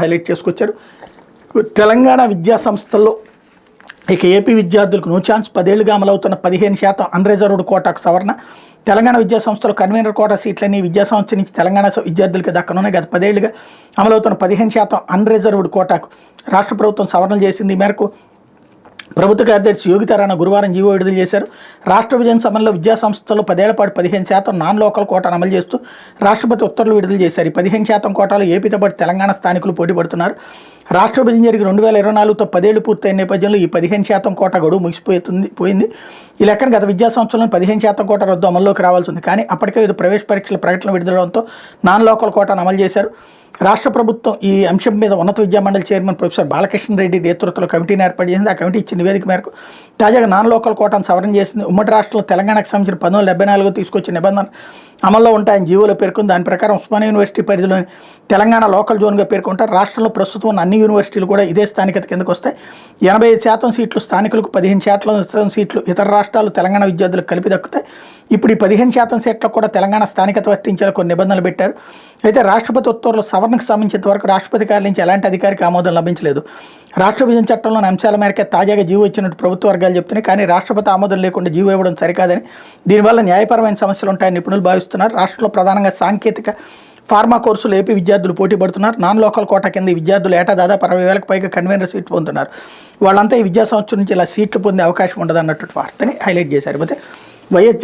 Highlight చేసుకొచ్చారు. Telangana విద్యా సంస్థల్లో ఇక ఏపీ విద్యార్థులకు నో ఛాన్స్ 10 ఏళ్లుగా అమలవుతున్న 15% అన్రిజర్వ్డ్ కోటాకు సవరణ. తెలంగాణ విద్యా సంస్థలు కన్వీనర్ కోటా సీట్లని విద్యా సంస్థ నుంచి తెలంగాణ విద్యార్థులకు దక్కనున్నాయి. గత 10 ఏళ్లుగా అమలవుతున్న 15% అన్రిజర్వ్డ్ కోటాకు రాష్ట్ర ప్రభుత్వం సవరణలు చేసింది. ఈ మేరకు ప్రభుత్వ కార్యదర్శి యోగితా రాణా గురువారం జీవో విడుదల చేశారు. రాష్ట్ర విభజన సమయంలో విద్యా సంస్థల్లో 10 ఏళ్ల పాటు 15% నాన్ లోకల్ కోటాను అమలు చేస్తూ రాష్ట్రపతి ఉత్తర్వులు విడుదల చేశారు. ఈ 15% కోటాలో ఏపీతో పాటు తెలంగాణ స్థానికులు పోటీ పడుతున్నారు. రాష్ట్ర విభజన జరిగి 2024తో 10 ఏళ్లు పూర్తయిన నేపథ్యంలో ఈ 15% కోటా గడువు ముగిసిపోయింది. ఈ లెక్కన గత విద్యా సంవత్సరంలో 15% కోటా రద్దు అమల్లోకి రావాల్సి ఉంది. కానీ అప్పటికే ఇది ప్రవేశ పరీక్షల ప్రకటన విడుదలవడంతో నాన్ లోకల్ కోటాను అమలు చేశారు. రాష్ట్ర ప్రభుత్వం ఈ అంశం మీద ఉన్నత విద్యామండలి చైర్మన్ ప్రొఫెసర్ బాలకృష్ణ రెడ్డి నేతృత్వంలో కమిటీని ఏర్పాటు చేసింది. ఆ కమిటీ ఇచ్చిన నివేదిక మేరకు తాజాగా నాన్ లోకల్ కోటాను సవరణ చేసింది. ఉమ్మడి రాష్ట్రంలో తెలంగాణకు సంబంధించిన 1974 తీసుకొచ్చిన నిబంధనలు అమల్లో ఉంటాయని జీవోలో పేర్కొంది. దాని ప్రకారం ఉస్మానియా యూనివర్సిటీ పరిధిలోని తెలంగాణ లోకల్ జోన్గా పేర్కొంటారు. రాష్ట్రంలో ప్రస్తుతం ఉన్న అన్ని యూనివర్సిటీలు కూడా ఇదే స్థానికత కిందకు వస్తాయి. 85% సీట్లు స్థానికులకు, 15% సీట్లు ఇతర రాష్ట్రాలు తెలంగాణ విద్యార్థులకు కలిపి దక్కుతాయి. ఇప్పుడు ఈ 15% సీట్లకు కూడా తెలంగాణ స్థానికత వర్తించేలా కొన్ని నిబంధనలు పెట్టారు. అయితే రాష్ట్రపతి ఉత్తర్వుల సవరణకు సంబంధించినంత వరకు రాష్ట్రపతి కార్యాలయం నుంచి ఎలాంటి అధికారిక ఆమోదం లభించలేదు. రాష్ట్ర విభజన చట్టంలోని అంశాల మేరకే తాజాగా జీవో ఇచ్చినట్టు ప్రభుత్వ వర్గాలు చెప్తున్నాయి. కానీ రాష్ట్రపతి ఆమోదం లేకుండా జీవో ఇవ్వడం సరికాదని, దీనివల్ల న్యాయపరమైన సమస్యలు ఉంటాయని నిపుణులు భావిస్తున్నారు. రాష్ట్రంలో ప్రధానంగా సాంకేతిక, ఫార్మా కోర్సులు ఏపీ విద్యార్థులు పోటీ పడుతున్నారు. నాన్ లోకల్ కోటా కింద ఈ విద్యార్థులు ఏటా దాదాపు 60,000కు పైగా కన్వీనర్ సీట్లు పొందుతున్నారు. వాళ్ళంతా ఈ విద్యా సంవత్సరం నుంచి ఇలా సీట్లు పొందే అవకాశం ఉండదు అన్నట్టు వార్తని హైలైట్ చేశారు. అయితే వైఎస్